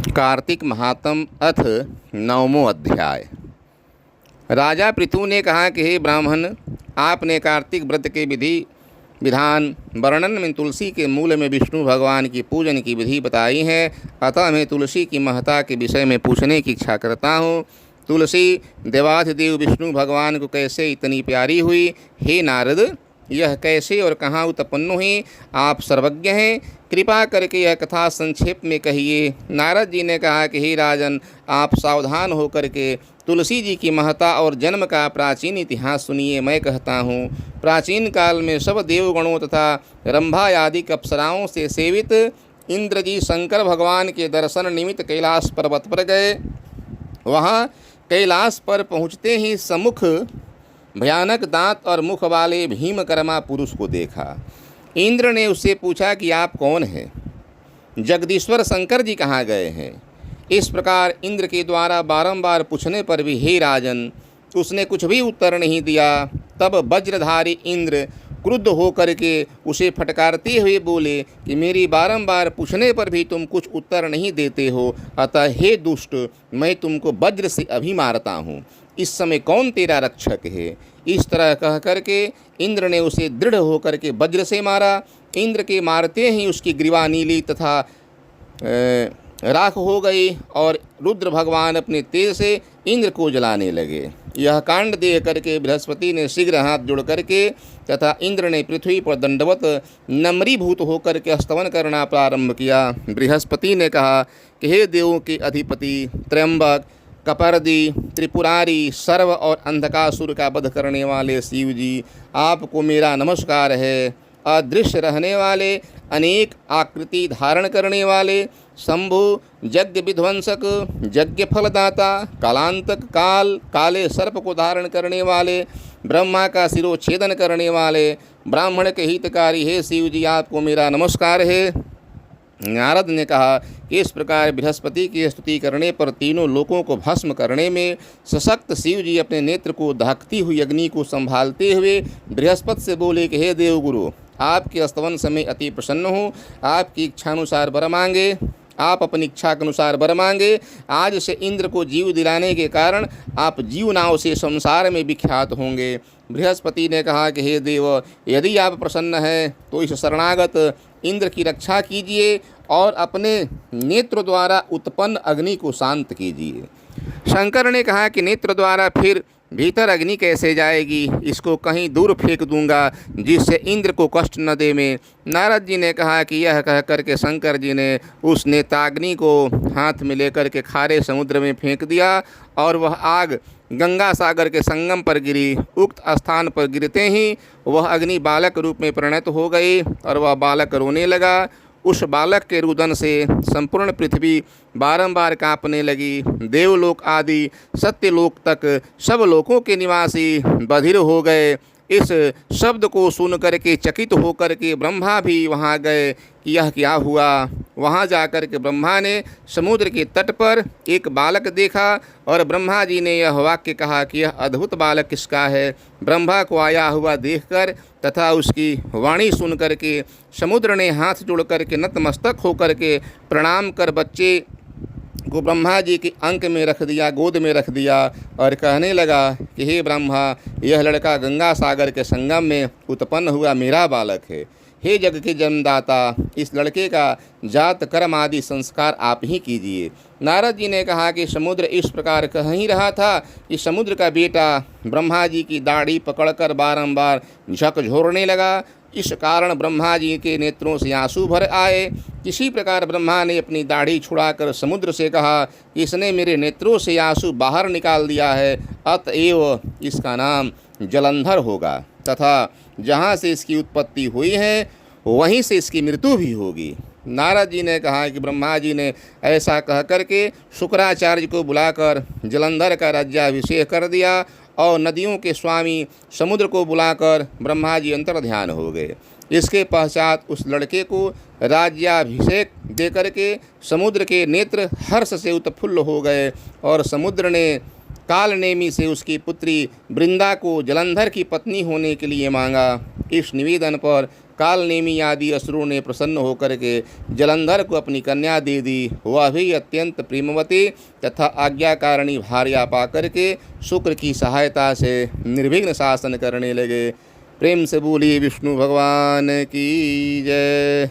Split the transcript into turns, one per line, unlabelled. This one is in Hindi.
कार्तिक महात्म अथ 9वां अध्याय। राजा पृथु ने कहा कि हे ब्राह्मण, आपने कार्तिक व्रत के विधि विधान वर्णन में तुलसी के मूल में विष्णु भगवान की पूजन की विधि बताई है। अतः मैं तुलसी की महत्ता के विषय में पूछने की इच्छा करता हूँ। तुलसी देवाधिदेव विष्णु भगवान को कैसे इतनी प्यारी हुई? हे नारद, यह कैसे और कहाँ उत्पन्न हुई? आप सर्वज्ञ हैं, कृपा करके यह कथा संक्षेप में कहिए। नारद जी ने कहा कि हे राजन, आप सावधान होकर के तुलसी जी की महत्ता और जन्म का प्राचीन इतिहास सुनिए। मैं कहता हूँ, प्राचीन काल में सब देवगणों तथा रंभा आदि अप्सराओं से सेवित इंद्र जी शंकर भगवान के दर्शन निमित्त कैलाश पर्वत पर गए। वहाँ कैलाश पर पहुँचते ही सम्मुख भयानक दांत और मुख वाले भीमकर्मा पुरुष को देखा। इंद्र ने उससे पूछा कि आप कौन हैं? जगदीश्वर शंकर जी कहाँ गए हैं? इस प्रकार इंद्र के द्वारा बारंबार पूछने पर भी हे राजन, उसने कुछ भी उत्तर नहीं दिया। तब वज्रधारी इंद्र क्रुद्ध होकर के उसे फटकारते हुए बोले कि मेरी बारंबार पूछने पर भी तुम कुछ उत्तर नहीं देते हो, अतः हे दुष्ट, मैं तुमको वज्र से अभी मारता हूँ। इस समय कौन तेरा रक्षक है? इस तरह कह करके इंद्र ने उसे दृढ़ होकर के वज्र से मारा। इंद्र के मारते ही उसकी ग्रीवा नीली तथा राख हो गई और रुद्र भगवान अपने तेज से इंद्र को जलाने लगे। यह कांड देख करके बृहस्पति ने शीघ्र हाथ जोड़ करके तथा इंद्र ने पृथ्वी पर दंडवत नम्रीभूत होकर के स्तवन करना प्रारंभ किया। बृहस्पति ने कहा कि हे देवों के अधिपति, त्र्यंबक, कपर्दी, त्रिपुरारी, सर्व और अंधकासुर का वध करने वाले शिव जी, आपको मेरा नमस्कार है। अदृश्य रहने वाले, अनेक आकृति धारण करने वाले, शंभु, यज्ञ विध्वंसक, यज्ञ फलदाता, कालांतक काल, काले सर्प को धारण करने वाले, ब्रह्मा का शिरोच्छेदन करने वाले, ब्राह्मण के हितकारी हे शिव जी, आपको मेरा नमस्कार है। नारद ने कहा कि इस प्रकार बृहस्पति की स्तुति करने पर तीनों लोकों को भस्म करने में सशक्त शिव जी अपने नेत्र को दहकती हुई अग्नि को संभालते हुए बृहस्पति से बोले कि हे देवगुरु, आपके स्तवन समय अति प्रसन्न हूँ। आपकी इच्छानुसार वर मांगे, आप अपनी इच्छा के अनुसार वर मांगे। आज से इंद्र को जीव दिलाने के कारण आप जीव नाव से संसार में विख्यात होंगे। बृहस्पति ने कहा कि हे देव, यदि आप प्रसन्न हैं तो इस शरणागत इंद्र की रक्षा कीजिए और अपने नेत्र द्वारा उत्पन्न अग्नि को शांत कीजिए। शंकर ने कहा कि नेत्र द्वारा फिर भीतर अग्नि कैसे जाएगी? इसको कहीं दूर फेंक दूंगा जिससे इंद्र को कष्ट न दे मैं। नारद जी ने कहा कि यह कह करके शंकर जी ने उस नेत्राग्नि को हाथ में लेकर के खारे समुद्र में फेंक दिया और वह आग गंगा सागर के संगम पर गिरी। उक्त स्थान पर गिरते ही वह अग्नि बालक रूप में परिणत हो गई और वह बालक रोने लगा। उस बालक के रुदन से संपूर्ण पृथ्वी बारंबार कांपने लगी। देवलोक आदि सत्यलोक तक सब लोकों के निवासी बधिर हो गए। इस शब्द को सुन करके चकित होकर के ब्रह्मा भी वहाँ गए कि यह क्या हुआ। वहाँ जाकर के ब्रह्मा ने समुद्र के तट पर एक बालक देखा और ब्रह्मा जी ने यह वाक्य कहा कि यह अद्भुत बालक किसका है। ब्रह्मा को आया हुआ देखकर तथा उसकी वाणी सुन करके समुद्र ने हाथ जोड़ करके नतमस्तक होकर के प्रणाम कर बच्चे को ब्रह्मा जी के अंक में रख दिया, गोद में रख दिया और कहने लगा कि हे ब्रह्मा, यह लड़का गंगा सागर के संगम में उत्पन्न हुआ मेरा बालक है। हे जग के जन्मदाता, इस लड़के का जात कर्म आदि संस्कार आप ही कीजिए। नारद जी ने कहा कि समुद्र इस प्रकार कह ही रहा था कि समुद्र का बेटा ब्रह्मा जी की दाढ़ी पकड़कर बारंबार झकझोरने लगा। इस कारण ब्रह्मा जी के नेत्रों से आंसू भर आए। किसी प्रकार ब्रह्मा ने अपनी दाढ़ी छुड़ाकर समुद्र से कहा कि इसने मेरे नेत्रों से आंसू बाहर निकाल दिया है, अतएव इसका नाम जलंधर होगा तथा जहाँ से इसकी उत्पत्ति हुई है वहीं से इसकी मृत्यु भी होगी। नारद जी ने कहा कि ब्रह्मा जी ने ऐसा कह करके शुक्राचार्य को बुलाकर जलंधर का राज्याभिषेक कर दिया और नदियों के स्वामी समुद्र को बुलाकर ब्रह्मा जी अंतर्ध्यान हो गए। इसके पश्चात उस लड़के को राज्याभिषेक दे करके समुद्र के नेत्र हर्ष से उत्फुल्ल हो गए और समुद्र ने कालनेमी से उसकी पुत्री वृंदा को जलंधर की पत्नी होने के लिए मांगा। इस निवेदन पर कालनेमी आदि असुरों ने प्रसन्न होकर के जलंधर को अपनी कन्या दे दी। वह भी अत्यंत प्रेमवती तथा आज्ञाकारिणी भार्या पाकर के शुक्र की सहायता से निर्विघ्न शासन करने लगे। प्रेम से बोलिए विष्णु भगवान की जय।